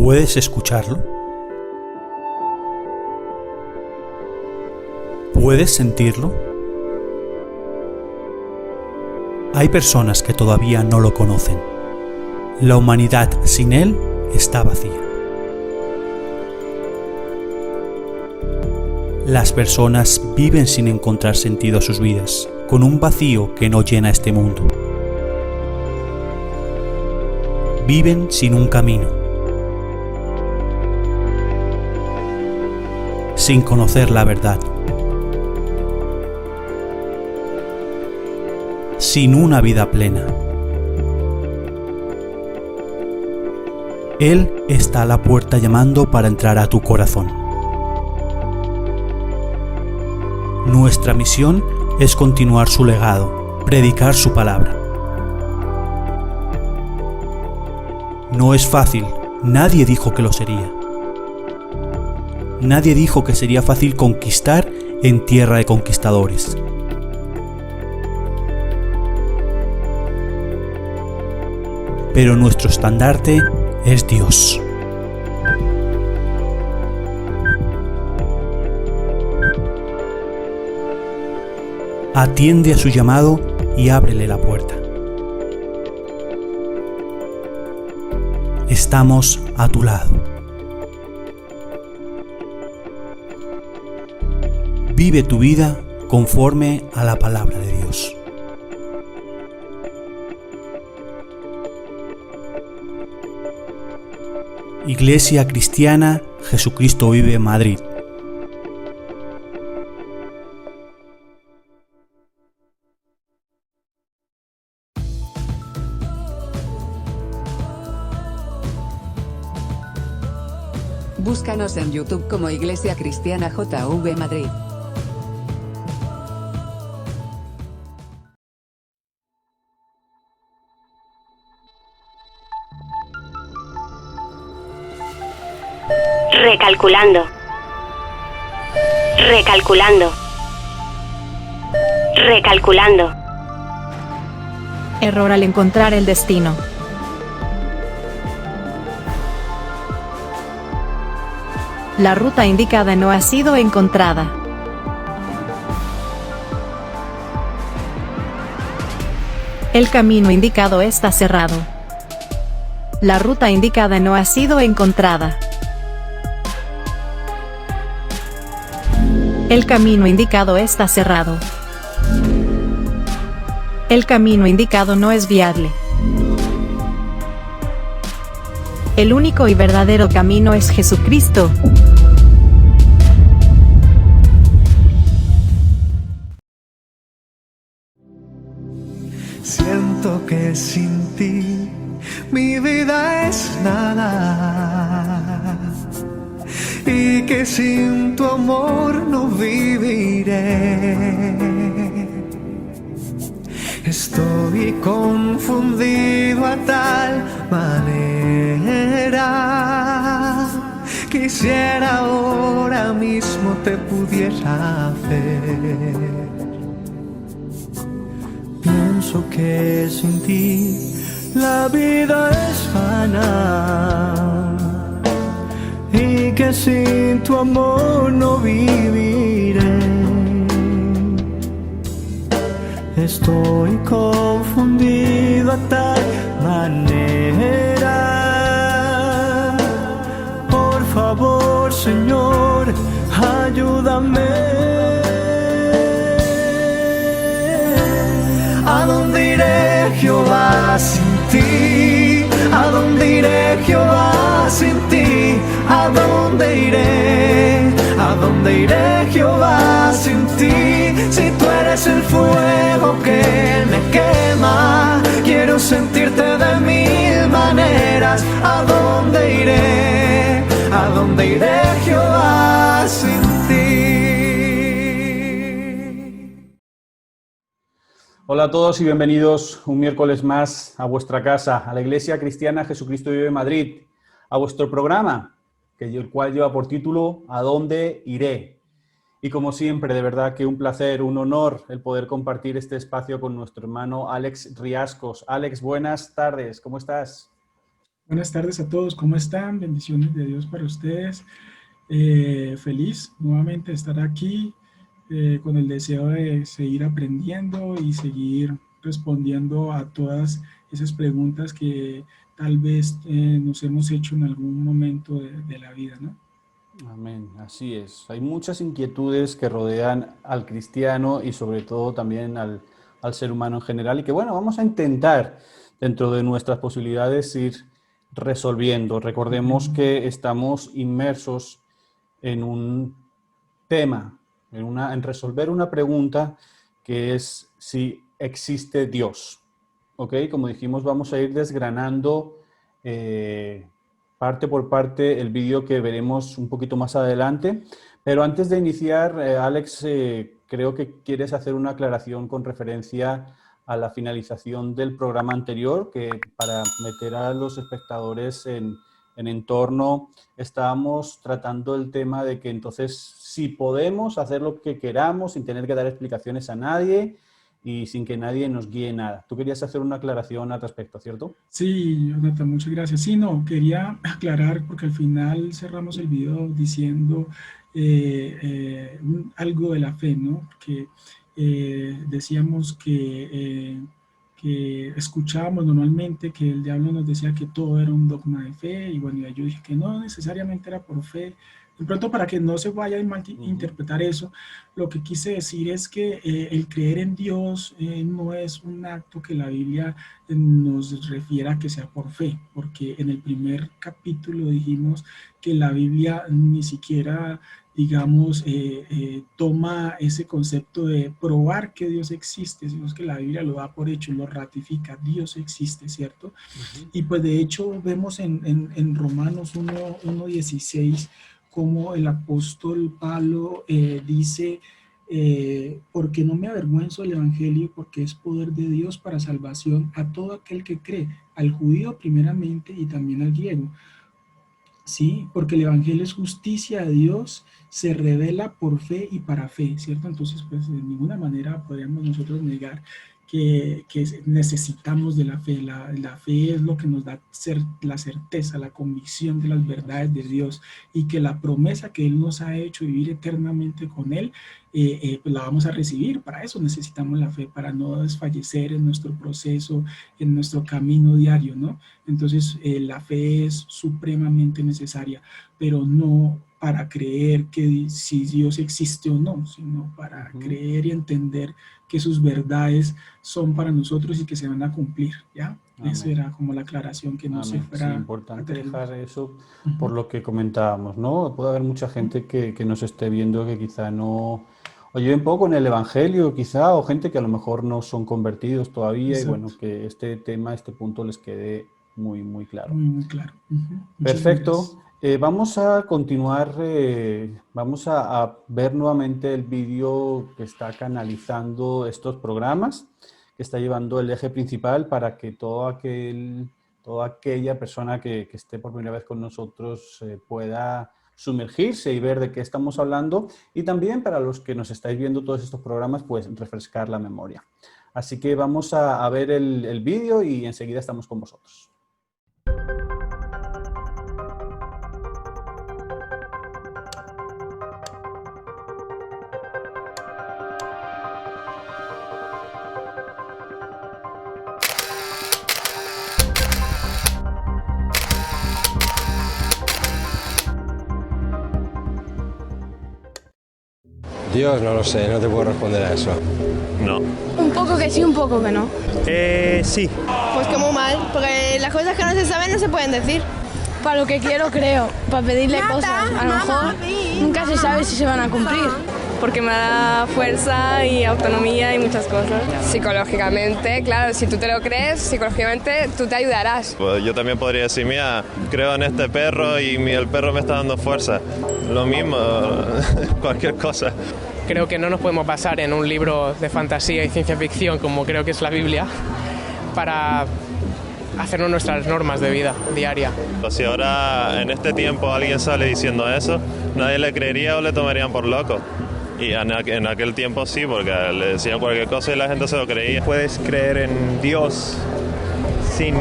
¿Puedes escucharlo? ¿Puedes sentirlo? Hay personas que todavía no lo conocen. La humanidad sin Él está vacía. Las personas viven sin encontrar sentido a sus vidas, con un vacío que no llena este mundo. Viven sin un camino, sin conocer la verdad, sin una vida plena. Él está a la puerta llamando para entrar a tu corazón. Nuestra misión es continuar su legado, predicar su palabra. No es fácil, nadie dijo que lo sería. Nadie dijo que sería fácil conquistar en tierra de conquistadores. Pero nuestro estandarte es Dios. Atiende a su llamado y ábrele la puerta. Estamos a tu lado. Vive tu vida conforme a la palabra de Dios. Iglesia Cristiana Jesucristo Vive Madrid. Búscanos en YouTube como Iglesia Cristiana JV Madrid. Recalculando. Recalculando. Recalculando. Error al encontrar el destino. La ruta indicada no ha sido encontrada. El camino indicado está cerrado. La ruta indicada no ha sido encontrada. El camino indicado está cerrado. El camino indicado no es viable. El único y verdadero camino es Jesucristo. Siento que sin ti mi vida es nada y que sin tu amor no viviré. Estoy confundido a tal manera. Quisiera ahora mismo te pudiera ver. Pienso que sin ti la vida es vana y que sin tu amor no viviré. Estoy confundido a tal manera. Por favor, Señor, ayúdame. ¿A dónde iré, Jehová, sin ti? ¿A dónde iré, Jehová, sin ti? ¿A dónde iré? ¿A dónde iré, Jehová, sin ti? Si tú eres el fuego que me quema, quiero sentirte de mil maneras. ¿A dónde iré? ¿A dónde iré, Jehová, sin ti? Hola a todos y bienvenidos un miércoles más a vuestra casa, a la Iglesia Cristiana Jesucristo Vive Madrid, a vuestro programa, el cual lleva por título ¿A dónde iré? Y como siempre, de verdad que un placer, un honor el poder compartir este espacio con nuestro hermano Alex Riascos. Alex, buenas tardes, ¿cómo estás? Buenas tardes a todos, ¿cómo están? Bendiciones de Dios para ustedes. Feliz nuevamente de estar aquí con el deseo de seguir aprendiendo y seguir respondiendo a todas esas preguntas que tal vez nos hemos hecho en algún momento de la vida, ¿no? Amén, así es. Hay muchas inquietudes que rodean al cristiano y sobre todo también al ser humano en general y que bueno, vamos a intentar dentro de nuestras posibilidades ir resolviendo. Recordemos que estamos inmersos en un tema, en resolver una pregunta que es si existe Dios. ¿Ok? Como dijimos, vamos a ir desgranando parte por parte el vídeo que veremos un poquito más adelante. Pero antes de iniciar, Alex, creo que quieres hacer una aclaración con referencia a la finalización del programa anterior, que para meter a los espectadores en entorno, estábamos tratando el tema de que entonces si podemos hacer lo que queramos sin tener que dar explicaciones a nadie y sin que nadie nos guíe nada. Tú querías hacer una aclaración al respecto, ¿cierto? Sí, Jonathan, muchas gracias. Sí, no, quería aclarar porque al final cerramos el video diciendo algo de la fe, ¿no? Porque decíamos que escuchábamos normalmente que el diablo nos decía que todo era un dogma de fe y bueno, yo dije que no necesariamente era por fe. De pronto, para que no se vaya a malinterpretar eso, lo que quise decir es que el creer en Dios no es un acto que la Biblia nos refiera a que sea por fe, porque en el primer capítulo dijimos que la Biblia ni siquiera, digamos, toma ese concepto de probar que Dios existe, sino que la Biblia lo da por hecho, lo ratifica, Dios existe, ¿cierto? Y pues de hecho vemos en Romanos 1:16 como el apóstol Pablo dice, porque no me avergüenzo del evangelio, porque es poder de Dios para salvación a todo aquel que cree, al judío primeramente y también al griego. Sí, porque el evangelio es justicia de Dios, se revela por fe y para fe, ¿cierto? Entonces, pues de ninguna manera podríamos nosotros negar que necesitamos de la fe. La fe es lo que nos da la certeza, la convicción de las verdades de Dios y que la promesa que Él nos ha hecho vivir eternamente con Él, pues la vamos a recibir. Para eso necesitamos la fe, para no desfallecer en nuestro proceso, en nuestro camino diario, ¿no? Entonces, la fe es supremamente necesaria, pero no para creer que si Dios existe o no, sino para creer y entender que sus verdades son para nosotros y que se van a cumplir, ¿ya? Amén. Eso era como la aclaración, que no se fuera... Sí, importante dejar eso por lo que comentábamos, ¿no? Puede haber mucha gente que nos esté viendo que quizá no... o lleven poco en el Evangelio, quizá, o gente que a lo mejor no son convertidos todavía. Exacto. Y bueno, que este tema, este punto les quede muy, muy claro. Muy claro. Perfecto. Vamos a continuar, vamos a ver nuevamente el vídeo que está canalizando estos programas, que está llevando el eje principal para que toda aquella persona que esté por primera vez con nosotros pueda sumergirse y ver de qué estamos hablando, y también para los que nos estáis viendo todos estos programas, pues refrescar la memoria. Así que vamos a ver el vídeo y enseguida estamos con vosotros. Dios, no lo sé, no te puedo responder a eso. No. Un poco que sí, un poco que no. Sí. Pues que muy mal, porque las cosas que no se saben no se pueden decir. Para lo que quiero, creo, para pedirle cosas. A lo mejor nunca se sabe si se van a cumplir. Porque me da fuerza y autonomía y muchas cosas. Psicológicamente, claro, si tú te lo crees, psicológicamente tú te ayudarás. Pues yo también podría decir, mira, creo en este perro y el perro me está dando fuerza. Lo mismo, cualquier cosa. Creo que no nos podemos basar en un libro de fantasía y ciencia ficción como creo que es la Biblia para hacernos nuestras normas de vida diaria. Si ahora en este tiempo alguien sale diciendo eso, nadie le creería o le tomarían por loco. Y en aquel tiempo sí, porque le decían cualquier cosa y la gente se lo creía. Puedes creer en Dios sin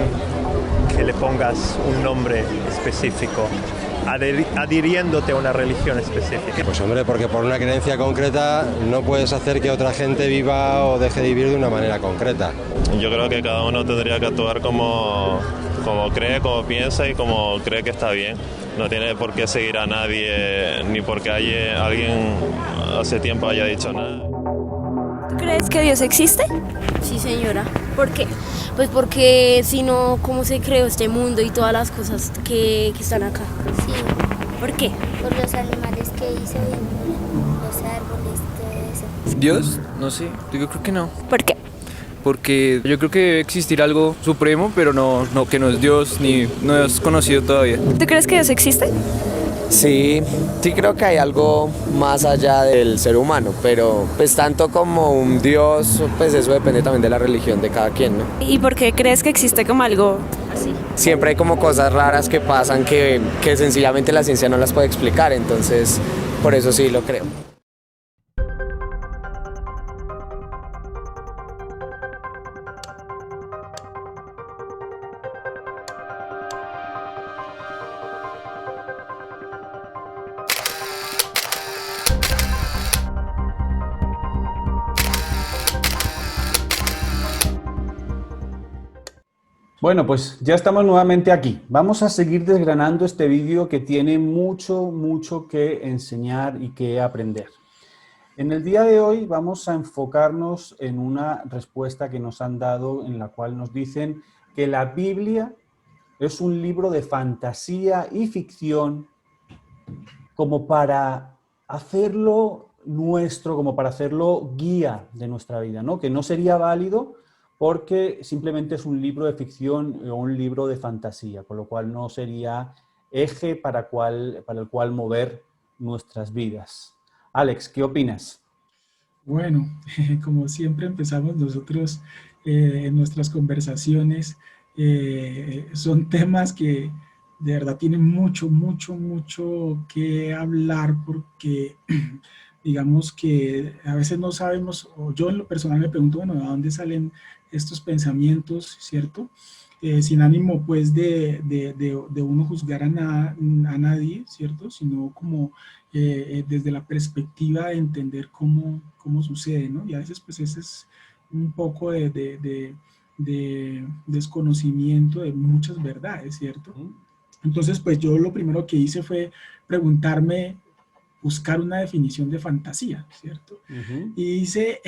le pongas un nombre específico, adhiriéndote a una religión específica? Pues hombre, porque por una creencia concreta no puedes hacer que otra gente viva o deje de vivir de una manera concreta. Yo creo que cada uno tendría que actuar como cree, como piensa y como cree que está bien. No tiene por qué seguir a nadie, ni porque alguien hace tiempo haya dicho nada. ¿Tú crees que Dios existe? Sí, señora. ¿Por qué? Pues porque si no, ¿cómo se creó este mundo y todas las cosas que están acá? Sí. ¿Por qué? Por los animales que hizo, los árboles, todo eso. ¿Dios? No sé, yo creo que no. ¿Por qué? Porque yo creo que debe existir algo supremo, pero no que no es Dios ni no es conocido todavía. ¿Tú crees que Dios existe? Sí creo que hay algo más allá del ser humano, pero pues tanto como un Dios, pues eso depende también de la religión de cada quien, ¿no? ¿Y por qué crees que existe como algo así? Siempre hay como cosas raras que pasan que sencillamente la ciencia no las puede explicar, entonces por eso sí lo creo. Bueno, pues ya estamos nuevamente aquí. Vamos a seguir desgranando este vídeo que tiene mucho que enseñar y que aprender. En el día de hoy vamos a enfocarnos en una respuesta que nos han dado en la cual nos dicen que la Biblia es un libro de fantasía y ficción como para hacerlo nuestro, como para hacerlo guía de nuestra vida, ¿no? Que no sería válido porque simplemente es un libro de ficción o un libro de fantasía, con lo cual no sería eje para el cual mover nuestras vidas. Alex, ¿qué opinas? Bueno, como siempre empezamos nosotros en nuestras conversaciones, son temas que de verdad tienen mucho que hablar porque digamos que a veces no sabemos, o yo en lo personal me pregunto, bueno, ¿de dónde salen estos pensamientos, cierto? Sin ánimo, pues, de uno juzgar a nadie, ¿cierto? Sino como desde la perspectiva de entender cómo sucede, ¿no? Y a veces, pues, ese es un poco de desconocimiento de muchas verdades, ¿cierto? Entonces, pues, yo lo primero que hice fue preguntarme, buscar una definición de fantasía, ¿cierto? Y dice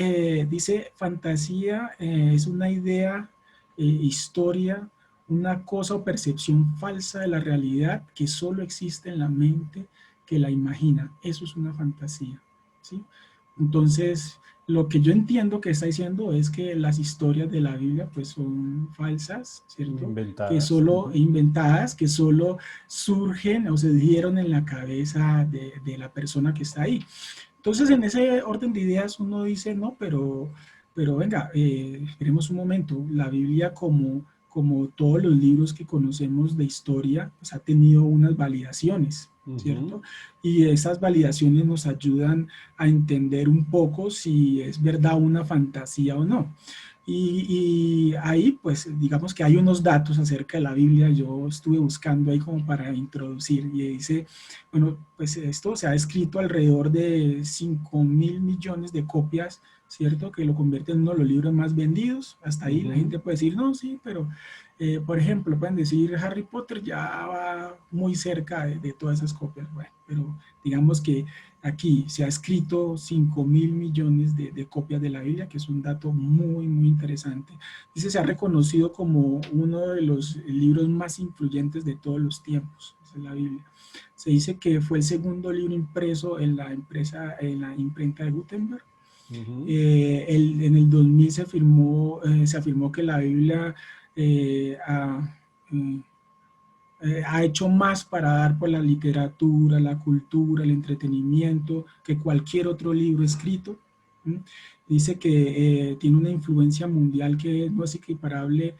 fantasía es una idea, historia, una cosa o percepción falsa de la realidad que solo existe en la mente que la imagina. Eso es una fantasía, ¿sí? Entonces, lo que yo entiendo que está diciendo es que las historias de la Biblia pues son falsas, ¿cierto? Inventadas, que solo surgen o se dieron en la cabeza de la persona que está ahí. Entonces, en ese orden de ideas uno dice, no, pero venga, esperemos un momento, la Biblia como todos los libros que conocemos de historia, pues ha tenido unas validaciones, ¿cierto? Y esas validaciones nos ayudan a entender un poco si es verdad una fantasía o no. Y ahí, pues, digamos que hay unos datos acerca de la Biblia, yo estuve buscando ahí como para introducir, y dice, bueno, pues esto se ha escrito alrededor de 5.000 millones de copias, ¿cierto? Que lo convierte en uno de los libros más vendidos. Hasta ahí la gente puede decir, no, sí, pero, por ejemplo, pueden decir Harry Potter ya va muy cerca de todas esas copias. Bueno, pero digamos que aquí se ha escrito 5.000 millones de copias de la Biblia, que es un dato muy interesante. Dice, se ha reconocido como uno de los libros más influyentes de todos los tiempos, esa es la Biblia. Se dice que fue el segundo libro impreso en la imprenta de Gutenberg. En el 2000 se afirmó que la Biblia ha hecho más para dar por la literatura, la cultura, el entretenimiento que cualquier otro libro escrito. Dice que tiene una influencia mundial que no es equiparable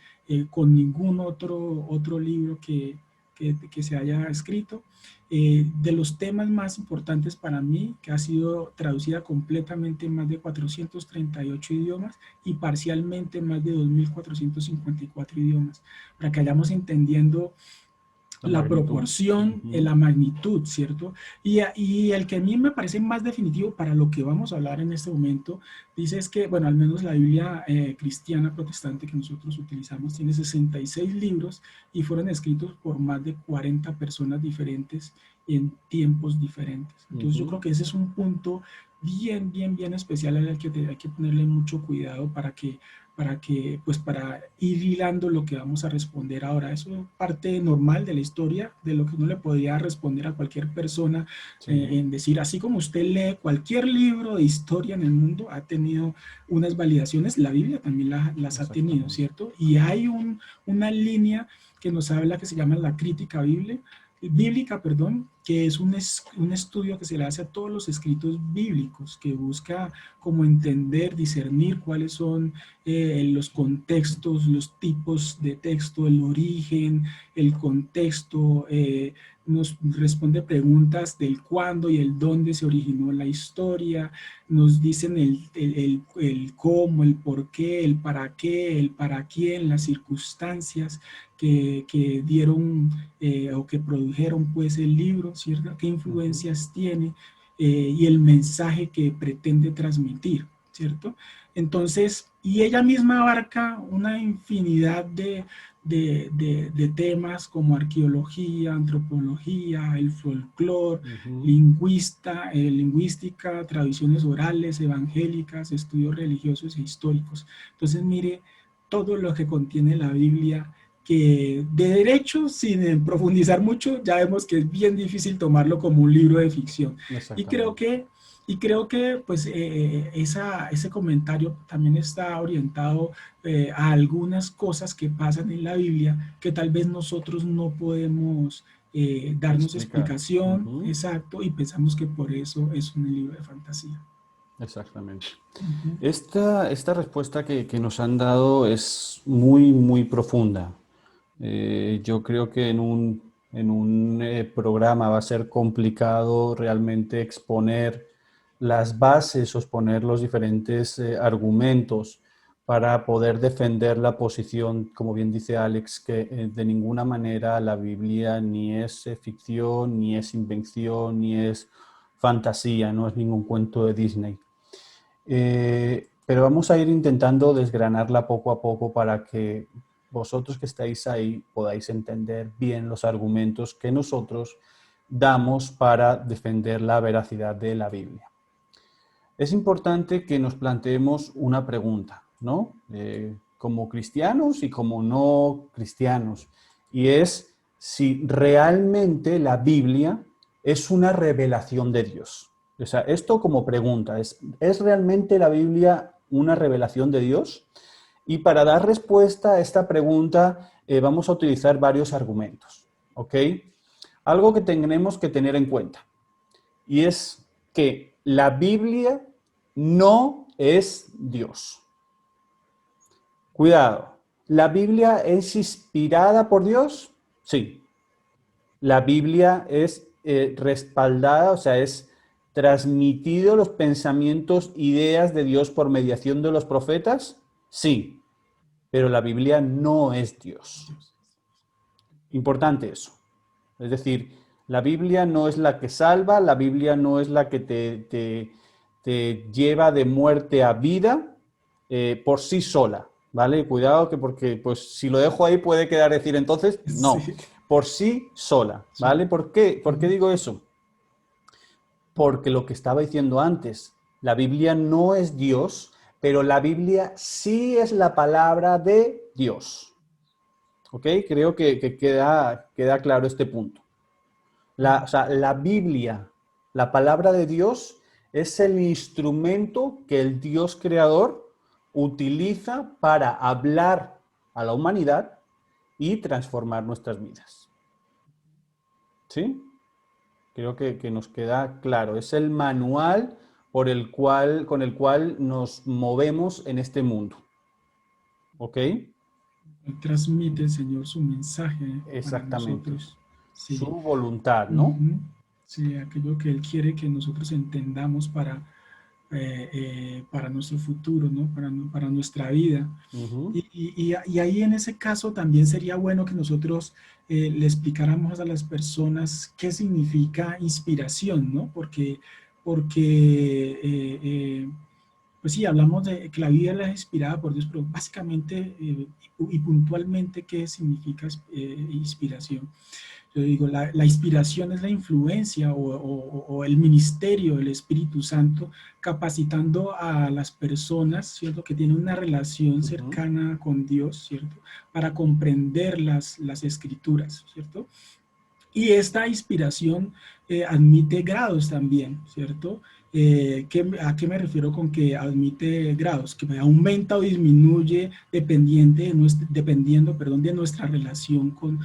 con ningún otro libro que que se haya escrito. De los temas más importantes para mí, que ha sido traducida completamente en más de 438 idiomas y parcialmente en más de 2.454 idiomas, para que vayamos entendiendo la proporción, la magnitud, ¿cierto? Y el que a mí me parece más definitivo para lo que vamos a hablar en este momento, dice es que, bueno, al menos la Biblia cristiana protestante que nosotros utilizamos tiene 66 libros y fueron escritos por más de 40 personas diferentes en tiempos diferentes. Entonces yo creo que ese es un punto bien especial al que hay que ponerle mucho cuidado para ir hilando lo que vamos a responder ahora. Eso es parte normal de la historia, de lo que uno le podría responder a cualquier persona, en decir, así como usted lee cualquier libro de historia en el mundo, ha tenido unas validaciones, la Biblia también las ha tenido, ¿cierto? Y hay una línea que nos habla que se llama la crítica bíblica, que es un estudio que se le hace a todos los escritos bíblicos, que busca como entender, discernir cuáles son los contextos, los tipos de texto, el origen, el contexto, nos responde preguntas del cuándo y el dónde se originó la historia, nos dicen el cómo, el por qué, el para qué, el para quién, las circunstancias que dieron o que produjeron pues el libro, ¿cierto? ¿Qué influencias tiene y el mensaje que pretende transmitir, ¿cierto? Entonces, y ella misma abarca una infinidad de temas como arqueología, antropología, el folclore, lingüística, tradiciones orales, evangélicas, estudios religiosos e históricos. Entonces, mire todo lo que contiene la Biblia, que de derecho, sin profundizar mucho, ya vemos que es bien difícil tomarlo como un libro de ficción. Y creo que pues, ese comentario también está orientado a algunas cosas que pasan en la Biblia que tal vez nosotros no podemos darnos explicación, exacto, y pensamos que por eso es un libro de fantasía. Exactamente. Esta respuesta que nos han dado es muy profunda. Yo creo que en un programa va a ser complicado realmente exponer las bases o exponer los diferentes argumentos para poder defender la posición, como bien dice Alex, que de ninguna manera la Biblia ni es ficción, ni es invención, ni es fantasía, no es ningún cuento de Disney. Pero vamos a ir intentando desgranarla poco a poco para que vosotros que estáis ahí podáis entender bien los argumentos que nosotros damos para defender la veracidad de la Biblia. Es importante que nos planteemos una pregunta, ¿no? Como cristianos y como no cristianos, y es si realmente la Biblia es una revelación de Dios. O sea, esto como pregunta, ¿es realmente la Biblia una revelación de Dios? Y para dar respuesta a esta pregunta vamos a utilizar varios argumentos, ¿ok? Algo que tenemos que tener en cuenta, y es que la Biblia no es Dios. Cuidado, ¿la Biblia es inspirada por Dios? Sí. La Biblia es respaldada, o sea, es transmitido los pensamientos, ideas de Dios por mediación de los profetas? Sí. Pero la Biblia no es Dios. Importante eso. Es decir, la Biblia no es la que salva, la Biblia no es la que te lleva de muerte a vida por sí sola, ¿vale? Cuidado que porque pues, si lo dejo ahí puede quedar decir entonces, no, sí. Por sí sola, ¿vale? Sí. ¿Por qué digo eso? Porque lo que estaba diciendo antes, la Biblia no es Dios, pero la Biblia sí es la palabra de Dios. ¿Ok? Creo que queda claro este punto. O sea, la Biblia, la palabra de Dios, es el instrumento que el Dios creador utiliza para hablar a la humanidad y transformar nuestras vidas. ¿Sí? Creo que nos queda claro. Es el manual con el cual nos movemos en este mundo. ¿Ok? Transmite, Señor, su mensaje. Exactamente. Sí. Su voluntad, ¿no? Sí, aquello que Él quiere que nosotros entendamos para nuestro futuro, ¿no? Para nuestra vida. Y ahí en ese caso también sería bueno que nosotros le explicáramos a las personas qué significa inspiración, ¿no? Porque pues sí, hablamos de que la Biblia es inspirada por Dios, pero básicamente y puntualmente, ¿qué significa inspiración? Yo digo, la inspiración es la influencia o el ministerio del Espíritu Santo capacitando a las personas, ¿cierto?, que tienen una relación cercana con Dios, ¿cierto?, para comprender las Escrituras, ¿cierto? Y esta inspiración admite grados también, ¿cierto? ¿A qué me refiero con que admite grados? Que aumenta o disminuye dependiendo de nuestra relación con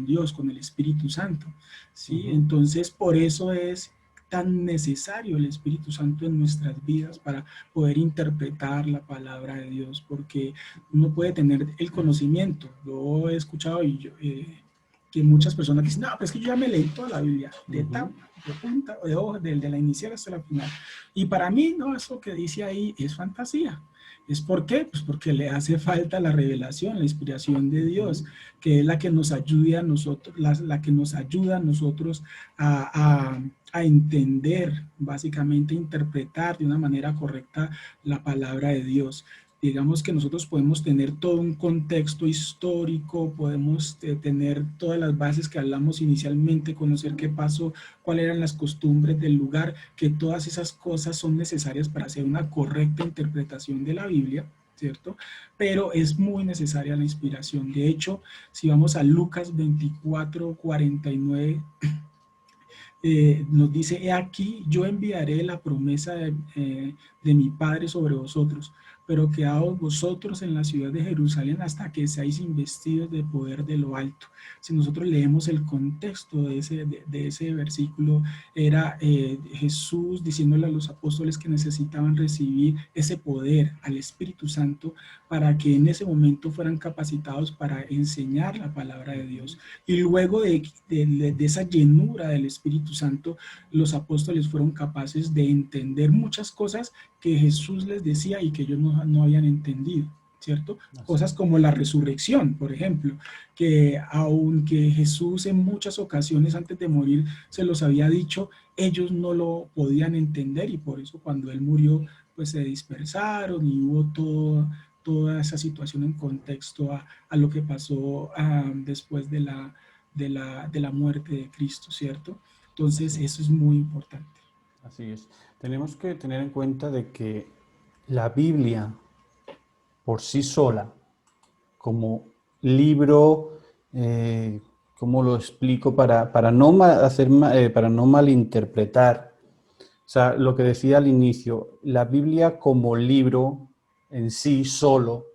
Dios, con el Espíritu Santo, ¿sí? Entonces, por eso es tan necesario el Espíritu Santo en nuestras vidas para poder interpretar la palabra de Dios, porque uno puede tener el conocimiento. Yo he escuchado que muchas personas dicen, no, pues es que yo ya me leí toda la Biblia, de tapa, de punta, de hoja, de la inicial hasta la final. Y para mí, no, eso que dice ahí es fantasía. ¿Es por qué? Pues porque le hace falta la revelación, la inspiración de Dios, que es la que nos ayuda a nosotros, la que nos ayuda a nosotros a entender, básicamente interpretar de una manera correcta la palabra de Dios. Digamos que nosotros podemos tener todo un contexto histórico, podemos tener todas las bases que hablamos inicialmente, conocer qué pasó, cuáles eran las costumbres del lugar, que todas esas cosas son necesarias para hacer una correcta interpretación de la Biblia, ¿cierto? Pero es muy necesaria la inspiración. De hecho, si vamos a Lucas 24:49, nos dice, he aquí, yo enviaré la promesa de mi Padre sobre vosotros, pero quedaos vosotros en la ciudad de Jerusalén hasta que seáis investidos de poder de lo alto. Si nosotros leemos el contexto de ese versículo, era Jesús diciéndole a los apóstoles que necesitaban recibir ese poder al Espíritu Santo para que en ese momento fueran capacitados para enseñar la palabra de Dios. Y luego de esa llenura del Espíritu Santo, los apóstoles fueron capaces de entender muchas cosas que Jesús les decía y que ellos no habían entendido, ¿cierto? Cosas como la resurrección, por ejemplo, que aunque Jesús en muchas ocasiones antes de morir se los había dicho, ellos no lo podían entender y por eso cuando Él murió, pues se dispersaron y hubo toda esa situación en contexto a lo que pasó después de la muerte de Cristo, ¿cierto? Entonces, eso es muy importante. Así es. Tenemos que tener en cuenta de que la Biblia por sí sola, como libro, ¿cómo lo explico? Para no malinterpretar, o sea, lo que decía al inicio, la Biblia como libro en sí solo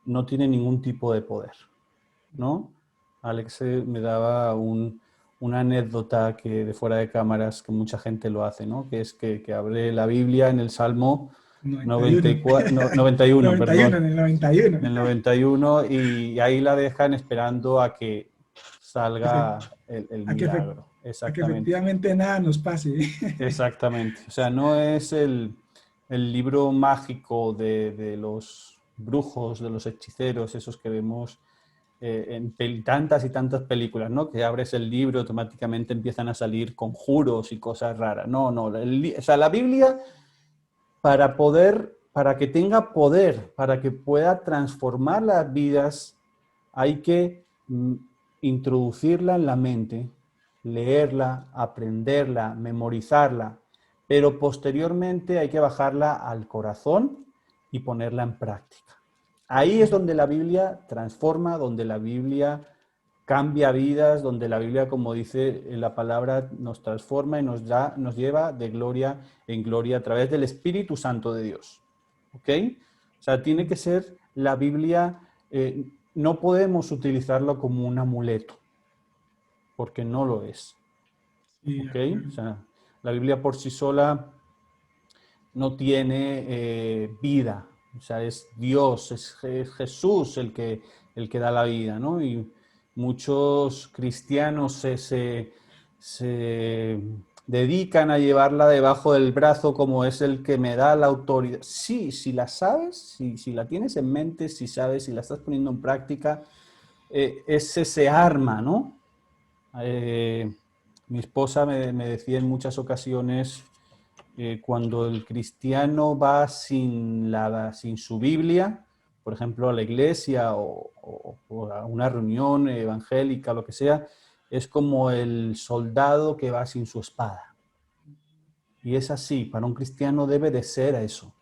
no tiene ningún tipo de poder, ¿no? Alex me daba una anécdota que de fuera de cámaras que mucha gente lo hace, ¿no? Que es que abre la Biblia en el Salmo 91, perdón. En el 91. En el 91 y ahí la dejan esperando a que salga el milagro. A que efectivamente nada nos pase. Exactamente. O sea, no es el libro mágico de los brujos, de los hechiceros, esos que vemos en tantas y tantas películas, ¿no? Que abres el libro y automáticamente empiezan a salir conjuros y cosas raras. No. O sea, la Biblia, para que tenga poder, para que pueda transformar las vidas, hay que introducirla en la mente, leerla, aprenderla, memorizarla, pero posteriormente hay que bajarla al corazón y ponerla en práctica. Ahí es donde la Biblia transforma, donde la Biblia cambia vidas, donde la Biblia, como dice la palabra, nos transforma y nos lleva de gloria en gloria a través del Espíritu Santo de Dios. ¿Ok? O sea, tiene que ser la Biblia, no podemos utilizarlo como un amuleto, porque no lo es. ¿Ok? O sea, la Biblia por sí sola no tiene vida. O sea, es Dios, es Jesús el que da la vida, ¿no? Y muchos cristianos se dedican a llevarla debajo del brazo como es el que me da la autoridad. Sí, si la sabes, si la tienes en mente, si sabes, si la estás poniendo en práctica, es ese arma, ¿no? Mi esposa me decía en muchas ocasiones, cuando el cristiano va sin su Biblia, por ejemplo, a la iglesia o a una reunión evangélica, lo que sea, es como el soldado que va sin su espada. Y es así, para un cristiano debe de ser eso.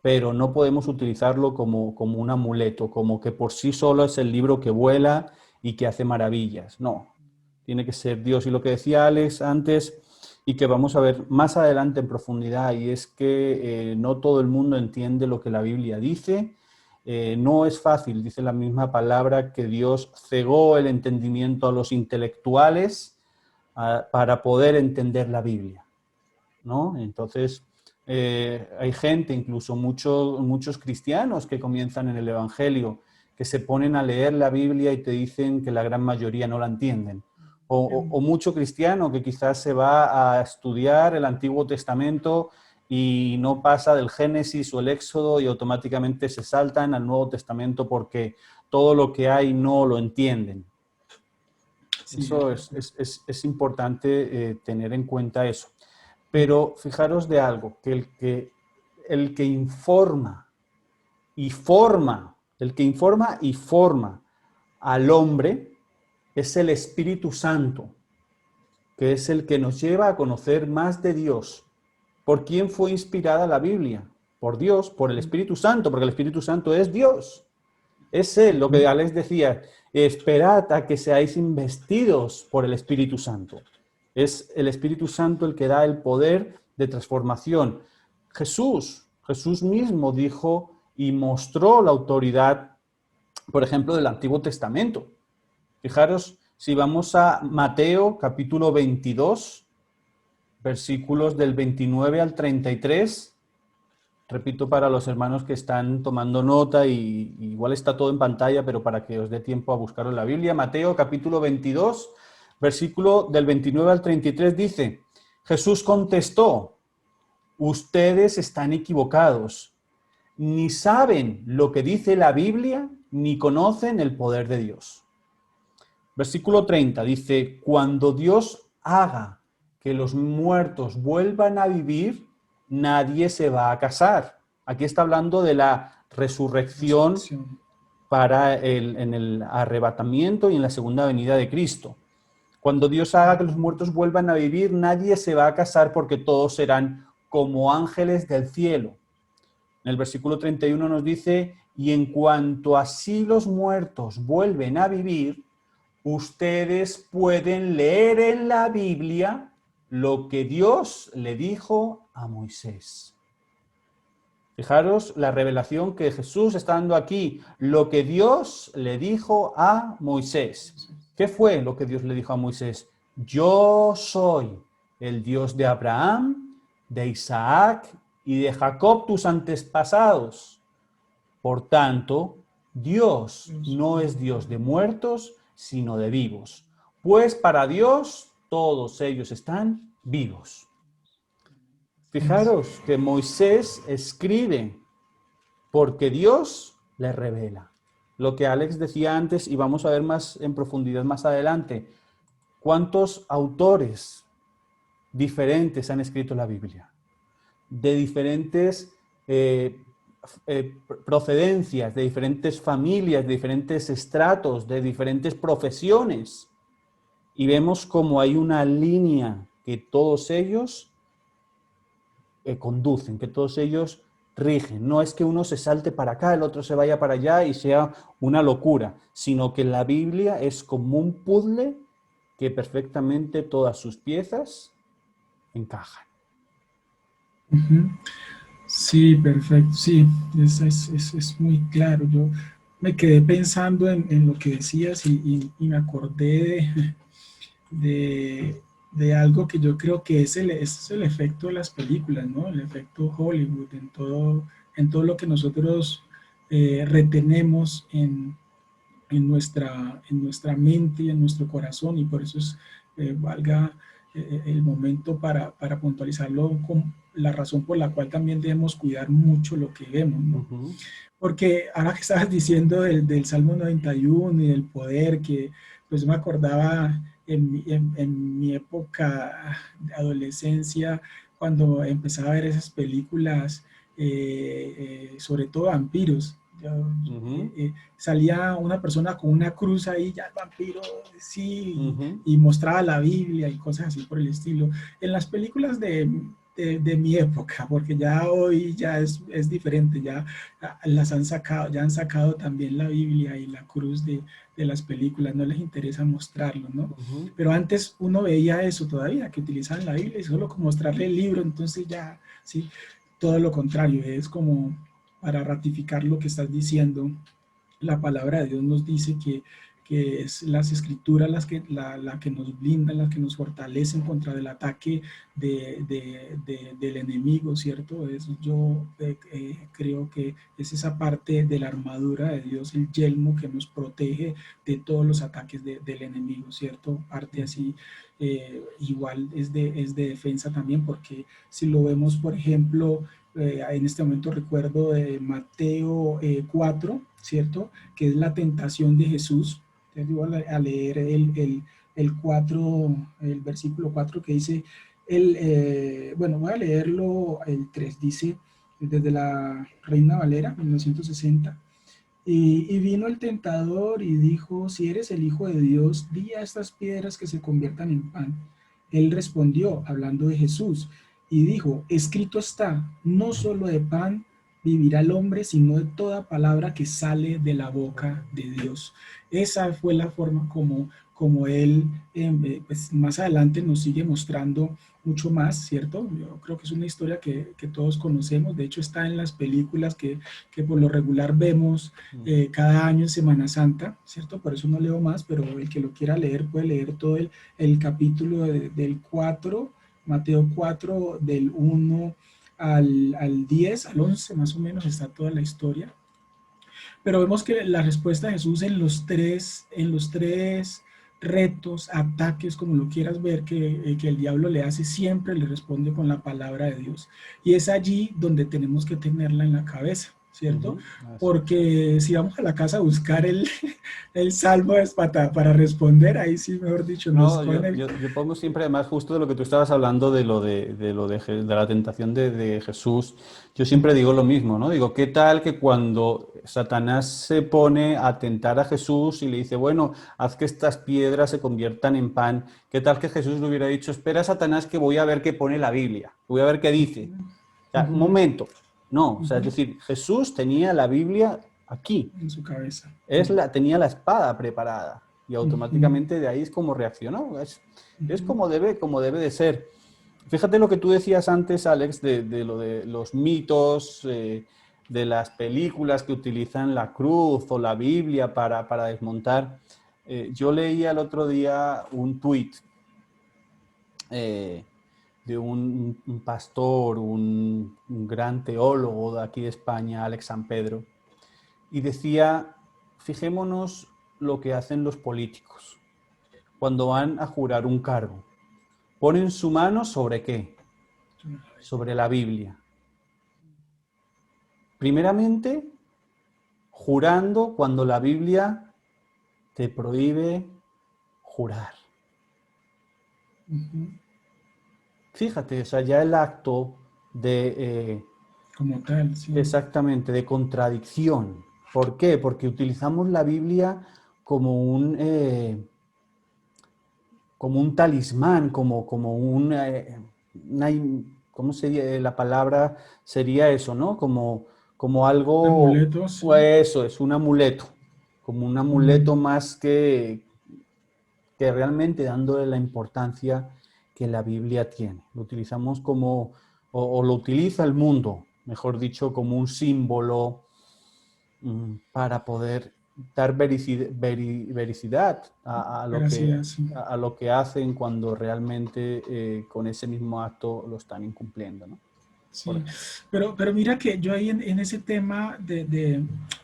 Pero no podemos utilizarlo como un amuleto, como que por sí solo es el libro que vuela y que hace maravillas. No, tiene que ser Dios. Y lo que decía Alex antes, y que vamos a ver más adelante en profundidad, y es que no todo el mundo entiende lo que la Biblia dice. No es fácil, dice la misma palabra, que Dios cegó el entendimiento a los intelectuales para poder entender la Biblia, ¿no? Entonces, hay gente, incluso muchos cristianos que comienzan en el Evangelio, que se ponen a leer la Biblia y te dicen que la gran mayoría no la entienden. O mucho cristiano que quizás se va a estudiar el Antiguo Testamento y no pasa del Génesis o el Éxodo y automáticamente se saltan al Nuevo Testamento porque todo lo que hay no lo entienden. Sí. Eso es importante tener en cuenta eso. Pero fijaros de algo, que el que informa y forma al hombre es el Espíritu Santo, que es el que nos lleva a conocer más de Dios. ¿Por quién fue inspirada la Biblia? Por Dios, por el Espíritu Santo, porque el Espíritu Santo es Dios. Es Él, lo que Alex decía, esperad a que seáis investidos por el Espíritu Santo. Es el Espíritu Santo el que da el poder de transformación. Jesús mismo dijo y mostró la autoridad, por ejemplo, del Antiguo Testamento. Fijaros, si vamos a Mateo capítulo 22, versículos del 29 al 33, repito para los hermanos que están tomando nota y igual está todo en pantalla, pero para que os dé tiempo a buscarlo en la Biblia. Mateo capítulo 22, versículo del 29 al 33 dice: Jesús contestó: ustedes están equivocados, ni saben lo que dice la Biblia, ni conocen el poder de Dios. Versículo 30 dice: cuando Dios haga que los muertos vuelvan a vivir, nadie se va a casar. Aquí está hablando de la resurrección en el arrebatamiento y en la segunda venida de Cristo. Cuando Dios haga que los muertos vuelvan a vivir, nadie se va a casar porque todos serán como ángeles del cielo. En el versículo 31 nos dice: y en cuanto así los muertos vuelven a vivir, ustedes pueden leer en la Biblia lo que Dios le dijo a Moisés. Fijaros la revelación que Jesús está dando aquí, lo que Dios le dijo a Moisés. ¿Qué fue lo que Dios le dijo a Moisés? Yo soy el Dios de Abraham, de Isaac y de Jacob, tus antepasados. Por tanto, Dios no es Dios de muertos, sino de vivos. Pues para Dios todos ellos están vivos. Fijaros que Moisés escribe porque Dios le revela. Lo que Alex decía antes, y vamos a ver más en profundidad más adelante. ¿Cuántos autores diferentes han escrito la Biblia? De diferentes procedencias, de diferentes familias, de diferentes estratos, de diferentes profesiones. Y vemos como hay una línea que todos ellos conducen, que todos ellos rigen. No es que uno se salte para acá, el otro se vaya para allá y sea una locura, sino que la Biblia es como un puzzle que perfectamente todas sus piezas encajan. Sí, perfecto, sí, es muy claro. Yo me quedé pensando en lo que decías y me acordé de algo que yo creo que es el efecto de las películas, ¿no? El efecto Hollywood en todo lo que nosotros retenemos en nuestra mente y en nuestro corazón, y por eso es, valga el momento para puntualizarlo con la razón por la cual también debemos cuidar mucho lo que vemos, ¿no? Porque ahora que estabas diciendo del Salmo 91 y del poder, que pues me acordaba en mi época de adolescencia, cuando empezaba a ver esas películas, sobre todo vampiros. Salía una persona con una cruz ahí, ya el vampiro, sí, y mostraba la Biblia y cosas así por el estilo. En las películas de mi época, porque ya hoy ya es diferente, ya han sacado también la Biblia y la cruz de las películas, no les interesa mostrarlo, ¿no? Pero antes uno veía eso todavía, que utilizaban la Biblia y solo con mostrarle el libro, entonces ya, sí, todo lo contrario, es como para ratificar lo que estás diciendo. La palabra de Dios nos dice que es las escrituras las que nos blindan, las que nos fortalecen contra el ataque del enemigo, ¿cierto? Yo creo que es esa parte de la armadura de Dios, el yelmo que nos protege de todos los ataques del enemigo, ¿cierto? Parte así, igual es de defensa también, porque si lo vemos, por ejemplo, en este momento recuerdo de Mateo 4, ¿cierto? Que es la tentación de Jesús. Entonces voy a leer el versículo 4 que dice, bueno, voy a leerlo el 3, dice, desde la Reina Valera, 1960, y vino el tentador y dijo, si eres el Hijo de Dios, di a estas piedras que se conviertan en pan. Él respondió, hablando de Jesús, y dijo, escrito está, no solo de pan vivirá el hombre, sino de toda palabra que sale de la boca de Dios. Esa fue la forma como él, pues más adelante nos sigue mostrando mucho más, ¿cierto? Yo creo que es una historia que todos conocemos, de hecho está en las películas que por lo regular vemos cada año en Semana Santa, ¿cierto? Por eso no leo más, pero el que lo quiera leer puede leer todo el capítulo del 4, Mateo 4, del 1 al 10, al 11 más o menos está toda la historia. Pero vemos que la respuesta de Jesús en los tres retos, ataques, como lo quieras ver, que el diablo le hace, siempre le responde con la palabra de Dios. Y es allí donde tenemos que tenerla en la cabeza, ¿cierto? Porque si vamos a la casa a buscar el salmo para responder, ahí sí, mejor dicho, yo pongo siempre, además, justo de lo que tú estabas hablando, de la tentación de Jesús, yo siempre digo lo mismo, ¿no? Digo, ¿qué tal que cuando Satanás se pone a tentar a Jesús y le dice, bueno, haz que estas piedras se conviertan en pan, qué tal que Jesús le hubiera dicho, espera, Satanás, que voy a ver qué pone la Biblia, voy a ver qué dice? O sea, un momento. No, o sea, es decir, Jesús tenía la Biblia aquí. En su cabeza. Tenía la espada preparada y automáticamente de ahí es como reaccionó. Es como debe de ser. Fíjate lo que tú decías antes, Alex, de lo de los mitos, de las películas que utilizan la cruz o la Biblia para desmontar. Yo leía el otro día un tuit de un pastor, un gran teólogo de aquí de España, Alex San Pedro, y decía, fijémonos lo que hacen los políticos cuando van a jurar un cargo. Ponen su mano ¿sobre qué? Sobre la Biblia. Primeramente, jurando cuando la Biblia te prohíbe jurar. Fíjate, o sea, ya el acto de... como tal, sí. Exactamente, de contradicción. ¿Por qué? Porque utilizamos la Biblia como un talismán, como ¿cómo sería? La palabra sería eso, ¿no? Como algo... amuleto, sí. Eso, es un amuleto. Como un amuleto más que realmente dándole la importancia que la Biblia tiene. Lo utilizamos como, o lo utiliza el mundo, mejor dicho, como un símbolo para poder dar vericidad a lo que hacen cuando realmente con ese mismo acto lo están incumpliendo, ¿no? Sí, pero mira que yo ahí en ese tema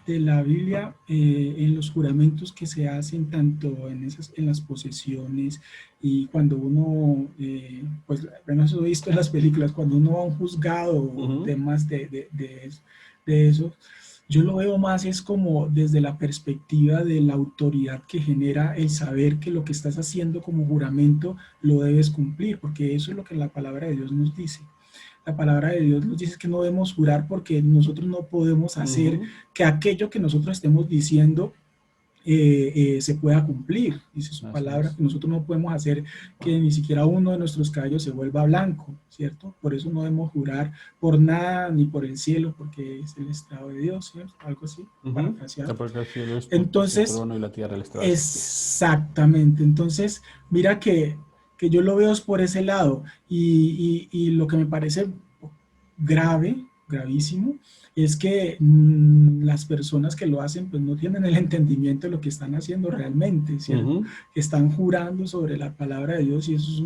de la Biblia, en los juramentos que se hacen tanto en las posesiones y cuando uno, pues bueno, eso he visto en las películas, cuando uno va a un juzgado o temas de eso, yo lo veo más es como desde la perspectiva de la autoridad que genera el saber que lo que estás haciendo como juramento lo debes cumplir, porque eso es lo que la palabra de Dios nos dice. La palabra de Dios nos dice que no debemos jurar porque nosotros no podemos hacer que aquello que nosotros estemos diciendo se pueda cumplir. Dice su palabra que nosotros no podemos hacer que ni siquiera uno de nuestros cabellos se vuelva blanco, ¿cierto? Por eso no debemos jurar por nada ni por el cielo, porque es el estrado de Dios, ¿cierto? Algo así, parafraseado. Porque el cielo es Entonces, el trono y la tierra el estrado. Exactamente. Entonces, mira que yo lo veo por ese lado y lo que me parece gravísimo, es que las personas que lo hacen pues no tienen el entendimiento de lo que están haciendo realmente, ¿cierto? Que están jurando sobre la palabra de Dios y eso es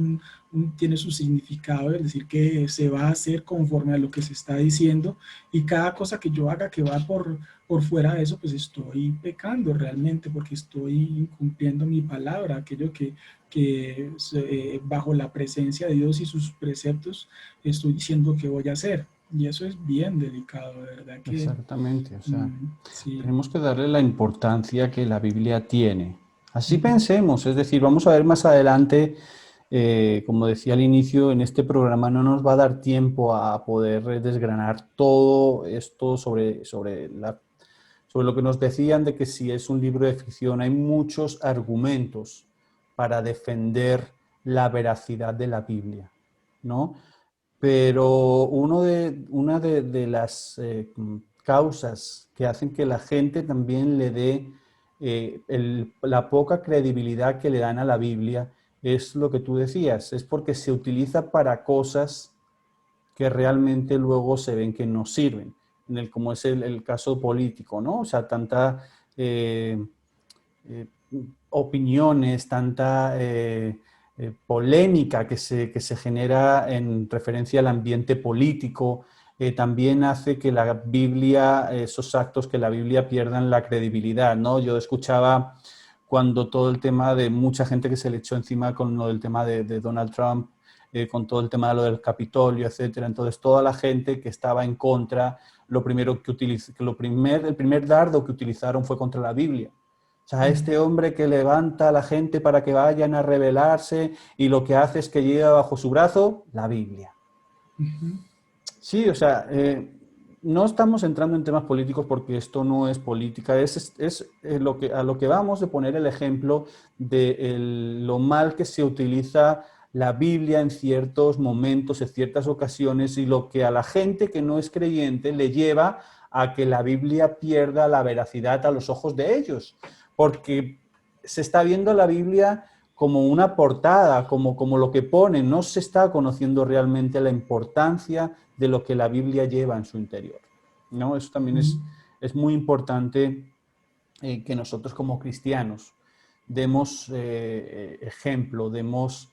tiene su significado, es decir, que se va a hacer conforme a lo que se está diciendo y cada cosa que yo haga que va por fuera de eso, pues estoy pecando realmente porque estoy incumpliendo mi palabra, aquello que bajo la presencia de Dios y sus preceptos estoy diciendo que voy a hacer. Y eso es bien delicado, de verdad. Exactamente, o sea, tenemos que darle la importancia que la Biblia tiene. Así pensemos, es decir, vamos a ver más adelante, como decía al inicio, en este programa no nos va a dar tiempo a poder desgranar todo esto sobre lo que nos decían de que si es un libro de ficción, hay muchos argumentos para defender la veracidad de la Biblia, ¿no? Pero una de las causas que hacen que la gente también le dé la poca credibilidad que le dan a la Biblia es lo que tú decías, es porque se utiliza para cosas que realmente luego se ven que no sirven, como es el caso político, ¿no? O sea, tanta opiniones, tanta polémica que se genera en referencia al ambiente político, también hace que la Biblia, esos actos que la Biblia pierdan la credibilidad, ¿no? Yo escuchaba cuando todo el tema de mucha gente que se le echó encima con lo del tema de Donald Trump, con todo el tema de lo del Capitolio, etcétera. Entonces, toda la gente que estaba en contra, el primer dardo que utilizaron fue contra la Biblia. O sea, este hombre que levanta a la gente para que vayan a rebelarse y lo que hace es que lleva bajo su brazo la Biblia. Sí, o sea, no estamos entrando en temas políticos porque esto no es política, es a lo que vamos de poner el ejemplo de lo mal que se utiliza la Biblia en ciertos momentos, en ciertas ocasiones y lo que a la gente que no es creyente le lleva a que la Biblia pierda la veracidad a los ojos de ellos. Porque se está viendo la Biblia como una portada, como lo que pone, no se está conociendo realmente la importancia de lo que la Biblia lleva en su interior, ¿no? Eso también es muy importante que nosotros como cristianos demos ejemplo, demos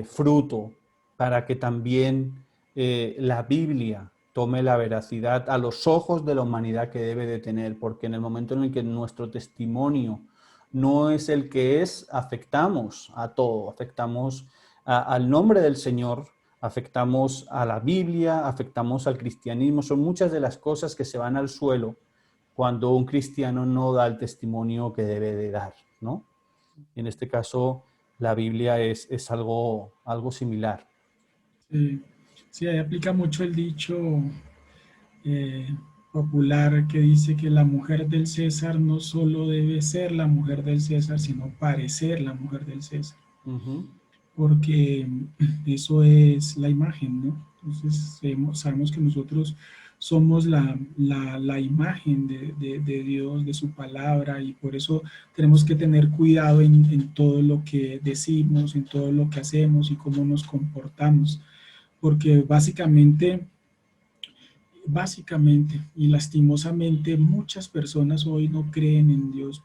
fruto para que también la Biblia tome la veracidad a los ojos de la humanidad que debe de tener, porque en el momento en el que nuestro testimonio no es el que es, afectamos a todo, afectamos al nombre del Señor, afectamos a la Biblia, afectamos al cristianismo, son muchas de las cosas que se van al suelo cuando un cristiano no da el testimonio que debe de dar, ¿no? En este caso, la Biblia es algo similar. Sí, ahí aplica mucho el dicho popular que dice que la mujer del César no solo debe ser la mujer del César, sino parecer la mujer del César. Porque eso es la imagen, ¿no? Entonces sabemos que nosotros somos la imagen de Dios, de su palabra, y por eso tenemos que tener cuidado en todo lo que decimos, en todo lo que hacemos y cómo nos comportamos. Porque básicamente y lastimosamente muchas personas hoy no creen en Dios,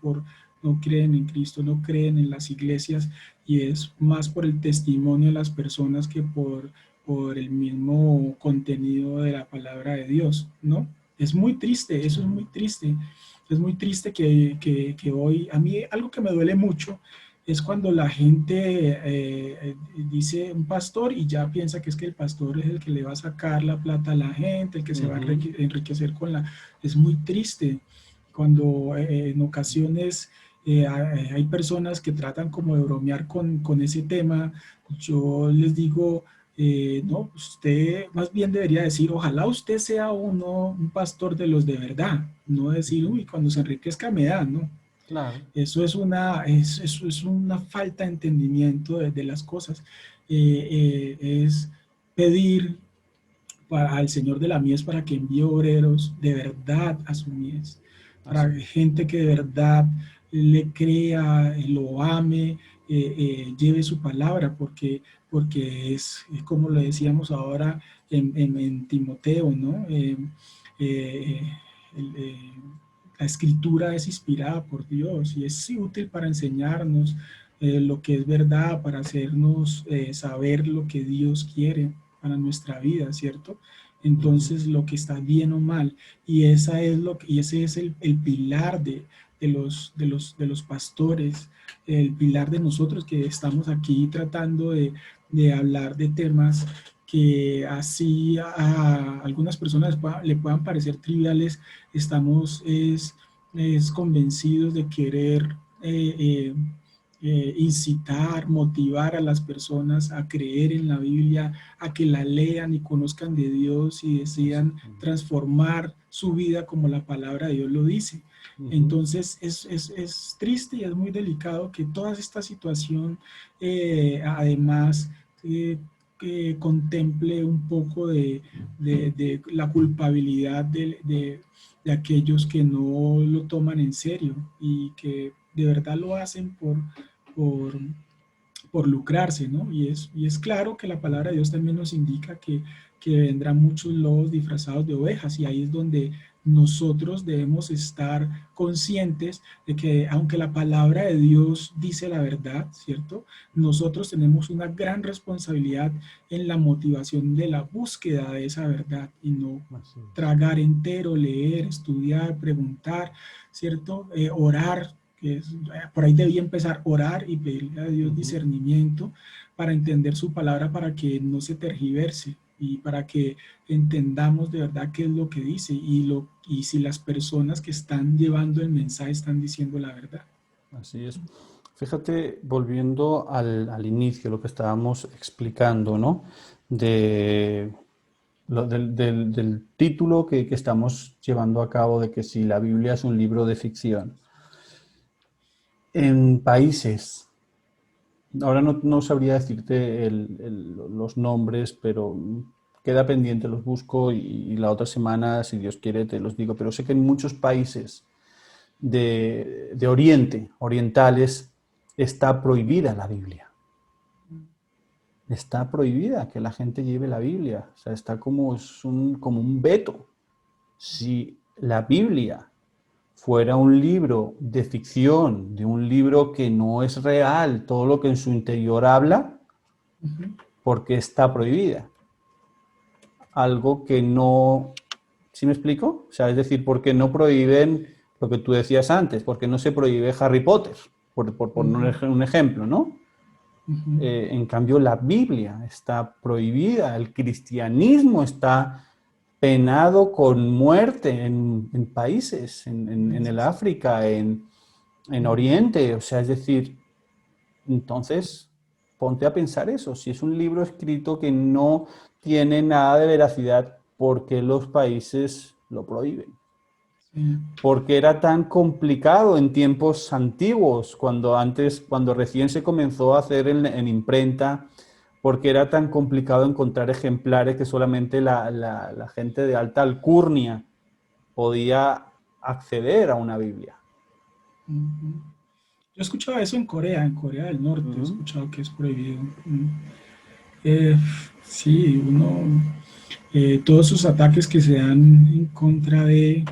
no creen en Cristo, no creen en las iglesias, y es más por el testimonio de las personas que por el mismo contenido de la palabra de Dios, ¿no? es muy triste, eso es muy triste. Es muy triste que hoy, a mí algo que me duele mucho es cuando la gente dice un pastor y ya piensa que es que el pastor es el que le va a sacar la plata a la gente, el que se va a enriquecer con la... Es muy triste cuando en ocasiones hay personas que tratan como de bromear con ese tema. Yo les digo, no, usted más bien debería decir, ojalá usted sea un pastor de los de verdad, no decir, uy, cuando se enriquezca me da, ¿no? Claro. Eso es una falta de entendimiento de las cosas. Es pedir al Señor de la mies para que envíe obreros de verdad a su mies, para gente que de verdad le crea, lo ame, lleve su palabra, porque es como lo decíamos ahora en Timoteo, ¿no? La escritura es inspirada por Dios y es útil para enseñarnos lo que es verdad, para hacernos saber lo que Dios quiere para nuestra vida, ¿cierto? Entonces, lo que está bien o mal, y ese es el pilar de los pastores, el pilar de nosotros que estamos aquí tratando de hablar de temas que así a algunas personas le puedan parecer triviales. Estamos convencidos de querer incitar, motivar a las personas a creer en la Biblia, a que la lean y conozcan de Dios y decidan transformar su vida como la palabra de Dios lo dice. Entonces es triste y es muy delicado que toda esta situación además contemple un poco de la culpabilidad de aquellos que no lo toman en serio y que de verdad lo hacen por lucrarse, ¿no? Y es claro que la palabra de Dios también nos indica que vendrán muchos lobos disfrazados de ovejas, y ahí es donde nosotros debemos estar conscientes de que aunque la palabra de Dios dice la verdad, ¿cierto? Nosotros tenemos una gran responsabilidad en la motivación de la búsqueda de esa verdad y no tragar entero, leer, estudiar, preguntar, ¿cierto? Orar, por ahí debía empezar a orar y pedirle a Dios discernimiento para entender su palabra, para que no se tergiverse y para que entendamos de verdad qué es lo que dice y si las personas que están llevando el mensaje están diciendo la verdad. Así es. Fíjate, volviendo al inicio, lo que estábamos explicando, ¿no? Del título que estamos llevando a cabo, de que si la Biblia es un libro de ficción. En países, ahora no sabría decirte los nombres, pero queda pendiente, los busco y la otra semana, si Dios quiere, te los digo. Pero sé que en muchos países de orientales, está prohibida la Biblia. Está prohibida que la gente lleve la Biblia. O sea, está como un veto. Si la Biblia fuera un libro de ficción, de un libro que no es real, todo lo que en su interior habla, porque está prohibida. Algo que no... ¿Sí me explico? O sea, es decir, porque no prohíben lo que tú decías antes, porque no se prohíbe Harry Potter, por poner un ejemplo, ¿no? En cambio, la Biblia está prohibida, el cristianismo está penado con muerte en países, en el África, en Oriente, o sea, es decir, entonces ponte a pensar eso, si es un libro escrito que no tiene nada de veracidad, ¿por qué los países lo prohíben? Porque era tan complicado en tiempos antiguos, cuando recién se comenzó a hacer en imprenta, porque era tan complicado encontrar ejemplares que solamente la gente de alta alcurnia podía acceder a una Biblia. Yo he escuchado eso en Corea del Norte, he escuchado que es prohibido. Sí, todos sus ataques que se dan en contra de,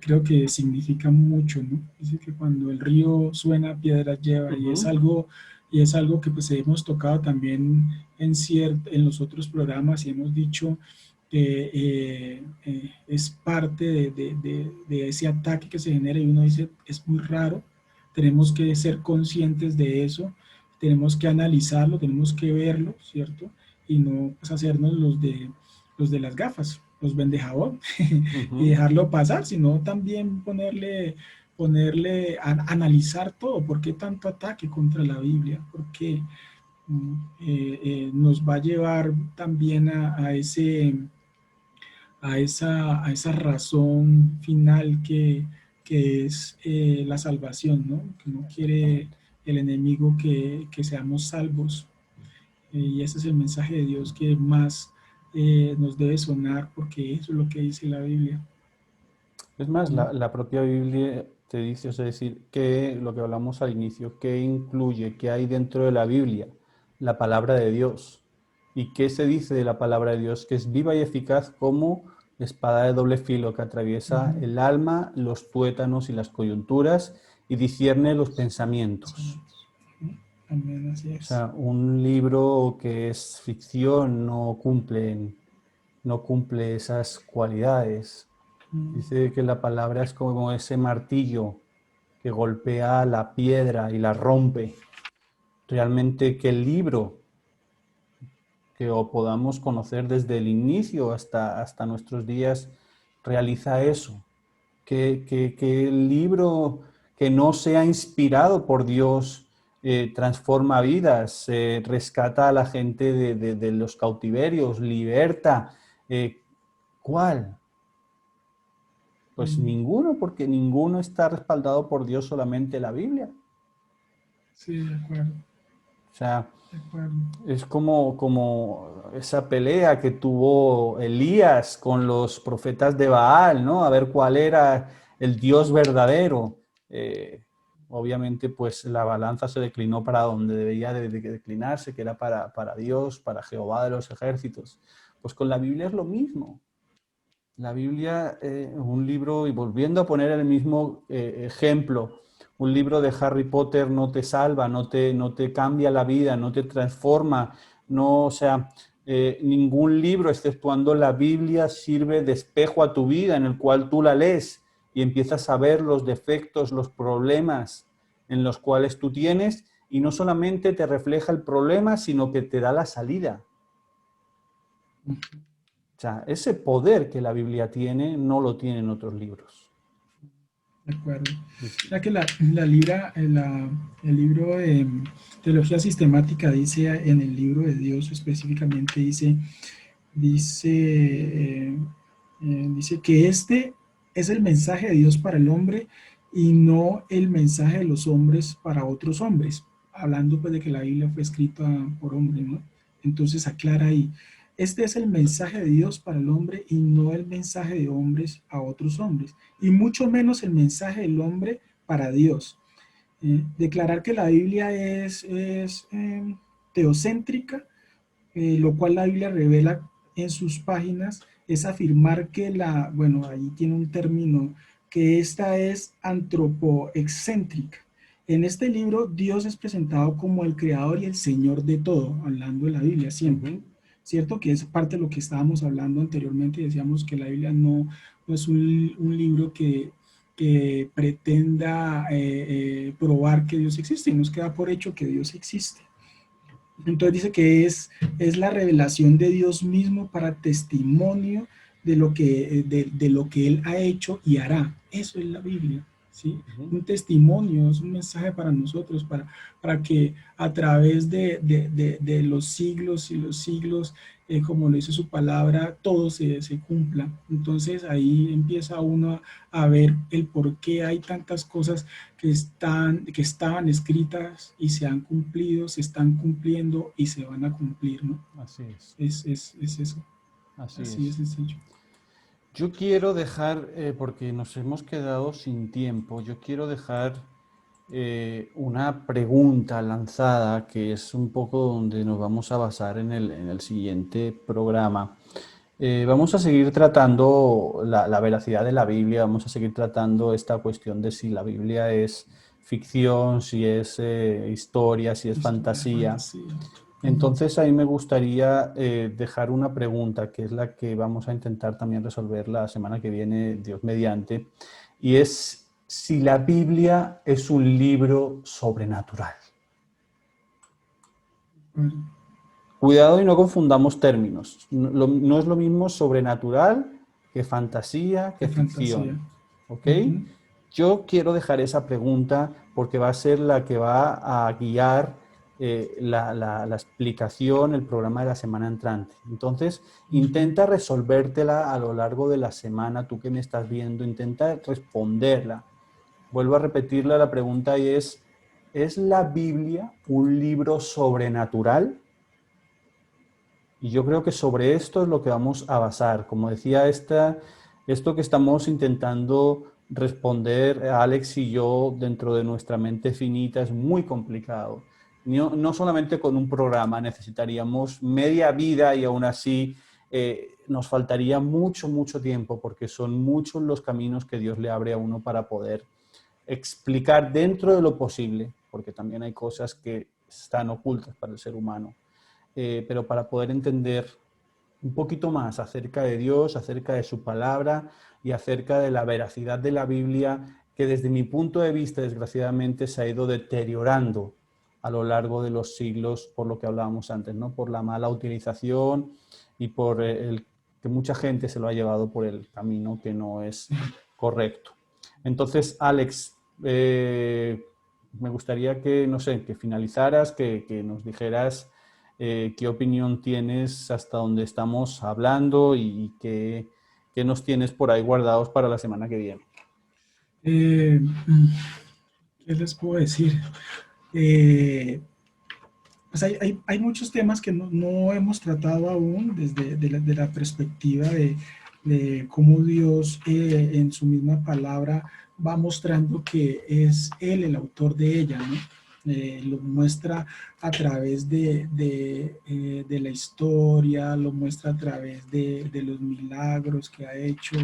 creo que significan mucho, ¿no? Dice que cuando el río suena, piedras lleva, y es algo que pues hemos tocado también en los otros programas, y hemos dicho es parte de ese ataque que se genera y uno dice, es muy raro, tenemos que ser conscientes de eso, tenemos que analizarlo, tenemos que verlo, ¿cierto? Y no pues, hacernos los de las gafas, los vendejabón, y dejarlo pasar, sino también analizar todo. ¿Por qué tanto ataque contra la Biblia? Porque nos va a llevar también a esa razón final que es la salvación, ¿no? Que no quiere el enemigo que seamos salvos. Y ese es el mensaje de Dios que más nos debe sonar, porque eso es lo que dice la Biblia. Es más, la propia Biblia te dice, es decir, que lo que hablamos al inicio, ¿qué incluye, qué hay dentro de la Biblia? La palabra de Dios. ¿Y qué se dice de la palabra de Dios? Que es viva y eficaz como espada de doble filo que atraviesa el alma, los tuétanos y las coyunturas y discierne los pensamientos. Amén, así es. O sea, un libro que es ficción no cumple esas cualidades. Dice que la palabra es como ese martillo que golpea la piedra y la rompe. Realmente que el libro que podamos conocer desde el inicio hasta nuestros días realiza eso. Que el libro que no sea inspirado por Dios transforma vidas, rescata a la gente de los cautiverios, liberta. ¿Cuál? Pues ninguno, porque ninguno está respaldado por Dios, solamente la Biblia. Sí, de acuerdo. O sea, es como esa pelea que tuvo Elías con los profetas de Baal, ¿no? A ver cuál era el Dios verdadero. Obviamente, pues la balanza se declinó para donde debía de declinarse, que era para Dios, para Jehová de los ejércitos. Pues con la Biblia es lo mismo. La Biblia, un libro, y volviendo a poner el mismo ejemplo, un libro de Harry Potter no te salva, no te cambia la vida, no te transforma, no, o sea, ningún libro, exceptuando la Biblia, sirve de espejo a tu vida en el cual tú la lees y empiezas a ver los defectos, los problemas en los cuales tú tienes, y no solamente te refleja el problema, sino que te da la salida. O sea, ese poder que la Biblia tiene no lo tienen otros libros. De acuerdo. Ya que el libro de Teología Sistemática dice, en el libro de Dios específicamente, dice que este es el mensaje de Dios para el hombre y no el mensaje de los hombres para otros hombres. Hablando pues de que la Biblia fue escrita por hombres, ¿no? Entonces aclara ahí. Este es el mensaje de Dios para el hombre y no el mensaje de hombres a otros hombres, y mucho menos el mensaje del hombre para Dios. Declarar que la Biblia es teocéntrica, lo cual la Biblia revela en sus páginas, es afirmar que ahí tiene un término, que esta es antropoexcéntrica. En este libro Dios es presentado como el creador y el señor de todo, hablando de la Biblia siempre. ¿Cierto? Que es parte de lo que estábamos hablando anteriormente, y decíamos que la Biblia no es un libro que pretenda probar que Dios existe, y nos queda por hecho que Dios existe. Entonces dice que es la revelación de Dios mismo para testimonio de lo que Él ha hecho y hará. Eso es la Biblia. ¿Sí? Un testimonio, es un mensaje para nosotros, para que a través de los siglos y los siglos, como lo dice su palabra, todo se cumpla. Entonces ahí empieza uno a ver el por qué hay tantas cosas que estaban escritas y se han cumplido, se están cumpliendo y se van a cumplir, ¿no? Así es. Es eso. Así es sencillo. Yo quiero dejar, porque nos hemos quedado sin tiempo, yo quiero dejar una pregunta lanzada, que es un poco donde nos vamos a basar en el siguiente programa. Vamos a seguir tratando la veracidad de la Biblia, vamos a seguir tratando esta cuestión de si la Biblia es ficción, si es historia, si es fantasía. Entonces ahí me gustaría dejar una pregunta, que es la que vamos a intentar también resolver la semana que viene, Dios mediante, y es si la Biblia es un libro sobrenatural. Cuidado y no confundamos términos. No es lo mismo sobrenatural que fantasía, que ficción. ¿Ok? Yo quiero dejar esa pregunta porque va a ser la que va a guiar la explicación, el programa de la semana entrante. Entonces, intenta resolvértela a lo largo de la semana, tú que me estás viendo, intenta responderla. Vuelvo a repetirla la pregunta y ¿es la Biblia un libro sobrenatural? Y yo creo que sobre esto es lo que vamos a basar. Como decía, esto que estamos intentando responder Alex y yo dentro de nuestra mente finita es muy complicado. No solamente con un programa, necesitaríamos media vida y aún así nos faltaría mucho tiempo porque son muchos los caminos que Dios le abre a uno para poder explicar dentro de lo posible, porque también hay cosas que están ocultas para el ser humano, pero para poder entender un poquito más acerca de Dios, acerca de su palabra y acerca de la veracidad de la Biblia, que desde mi punto de vista, desgraciadamente, se ha ido deteriorando a lo largo de los siglos, por lo que hablábamos antes, ¿no? Por la mala utilización y por que mucha gente se lo ha llevado por el camino que no es correcto. Entonces, Alex, me gustaría que, no sé, que finalizaras, que nos dijeras qué opinión tienes hasta donde estamos hablando y qué nos tienes por ahí guardados para la semana que viene. ¿Qué les puedo decir? Pues hay muchos temas que no hemos tratado aún desde de la perspectiva de cómo Dios en su misma palabra va mostrando que es Él el autor de ella, ¿no? Lo muestra a través de la historia, lo muestra a través de los milagros que ha hecho,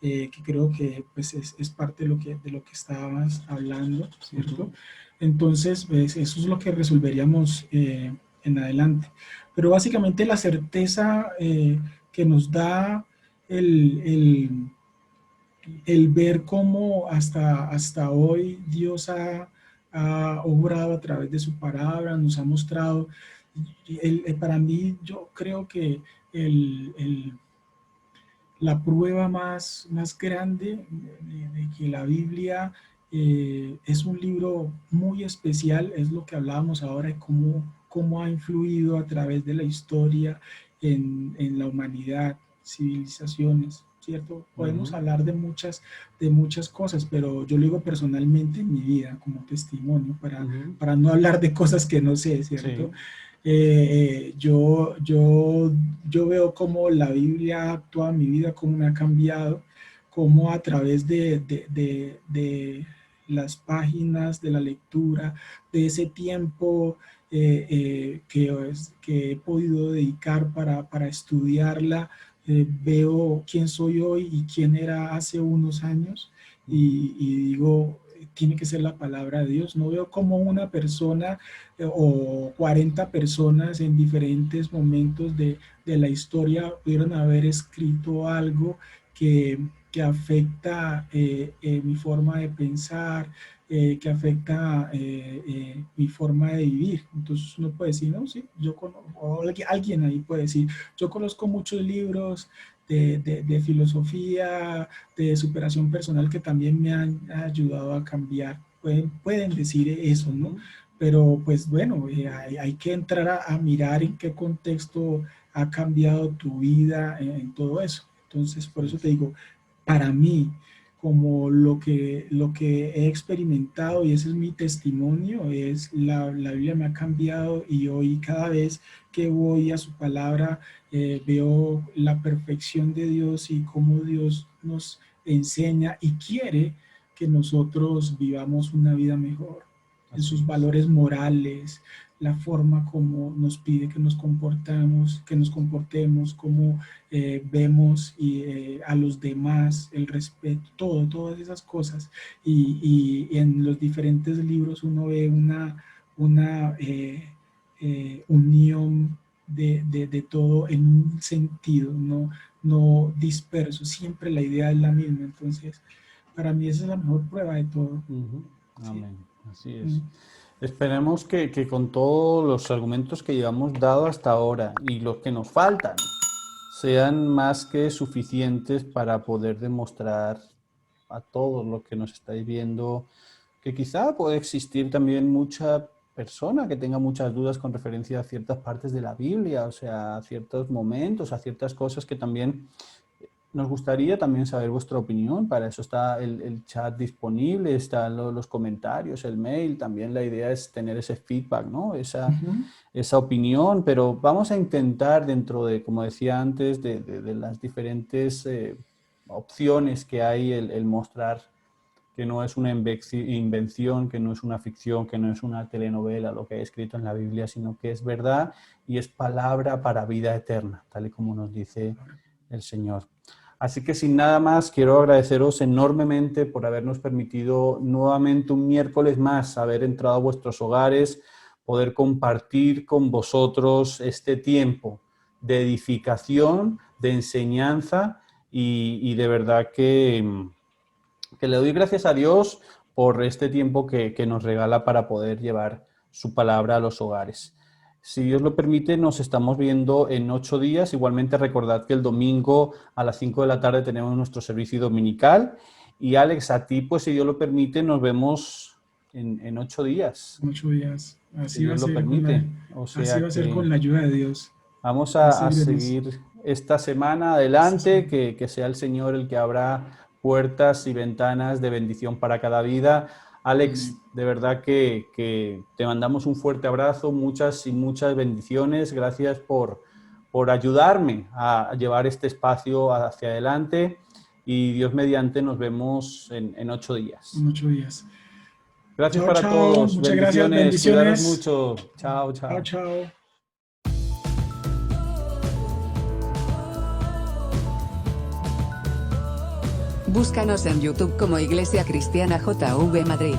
que creo que pues, es parte de lo que estabas hablando, ¿cierto? Entonces, pues, eso es lo que resolveríamos en adelante. Pero básicamente la certeza que nos da el ver cómo hasta hoy Dios ha obrado a través de su palabra, nos ha mostrado. Para mí, yo creo que la prueba más grande de que la Biblia es un libro muy especial, es lo que hablábamos ahora de cómo ha influido a través de la historia en la humanidad, civilizaciones, ¿cierto? Podemos hablar de muchas cosas, pero yo lo digo personalmente en mi vida como testimonio, para no hablar de cosas que no sé, ¿cierto? Sí. Yo veo cómo la Biblia actúa en mi vida, cómo me ha cambiado, cómo a través de las páginas, de la lectura, de ese tiempo que he podido dedicar para estudiarla, veo quién soy hoy y quién era hace unos años y digo, tiene que ser la palabra de Dios. No veo cómo una persona o 40 personas en diferentes momentos de la historia pudieron haber escrito algo que afecta mi forma de pensar, que afecta mi forma de vivir. Entonces uno puede decir, no, sí, yo conozco, o alguien ahí puede decir, yo conozco muchos libros de filosofía, de superación personal que también me han ayudado a cambiar. Pueden decir eso, ¿no? Pero pues bueno, hay que entrar a mirar en qué contexto ha cambiado tu vida en todo eso. Entonces, por eso te digo, para mí, como lo que he experimentado, y ese es mi testimonio, es la Biblia me ha cambiado, y hoy cada vez que voy a su palabra veo la perfección de Dios y cómo Dios nos enseña y quiere que nosotros vivamos una vida mejor, en sus valores morales, la forma como nos pide que nos comportemos, cómo vemos a los demás, el respeto, todas esas cosas. Y en los diferentes libros uno ve unión de todo en un sentido, no disperso, siempre la idea es la misma. Entonces, para mí esa es la mejor prueba de todo. Amén, así es. Mm. Esperemos que con todos los argumentos que llevamos dado hasta ahora y los que nos faltan sean más que suficientes para poder demostrar a todos los que nos estáis viendo que quizá puede existir también mucha persona que tenga muchas dudas con referencia a ciertas partes de la Biblia, o sea, a ciertos momentos, a ciertas cosas que también nos gustaría también saber vuestra opinión. Para eso está el chat disponible, están los comentarios, el mail. También la idea es tener ese feedback, ¿no? Esa opinión, pero vamos a intentar dentro de, como decía antes, de las diferentes opciones que hay, el mostrar que no es una invención, que no es una ficción, que no es una telenovela lo que hay escrito en la Biblia, sino que es verdad y es palabra para vida eterna, tal y como nos dice el Señor. Así que sin nada más, quiero agradeceros enormemente por habernos permitido nuevamente un miércoles más haber entrado a vuestros hogares, poder compartir con vosotros este tiempo de edificación, de enseñanza y de verdad que le doy gracias a Dios por este tiempo que nos regala para poder llevar su palabra a los hogares. Si Dios lo permite, nos estamos viendo en 8 días. Igualmente recordad que el domingo a las 5 de la tarde tenemos nuestro servicio dominical. Y Alex, a ti, pues si Dios lo permite, nos vemos en 8 días. 8 días. Así Si va a Dios lo ser, permite. así va a ser con la ayuda de Dios. Vamos a seguir esta semana adelante, que sea el Señor el que abra puertas y ventanas de bendición para cada vida. Alex, de verdad que te mandamos un fuerte abrazo, muchas y muchas bendiciones. Gracias por ayudarme a llevar este espacio hacia adelante y Dios mediante nos vemos en 8 días. En 8 días. Gracias Chao, para chao. todos. Muchas gracias. Bendiciones. Bendiciones. Cuidaros mucho. Chao, chao. Chao, chao. Búscanos en YouTube como Iglesia Cristiana JV Madrid.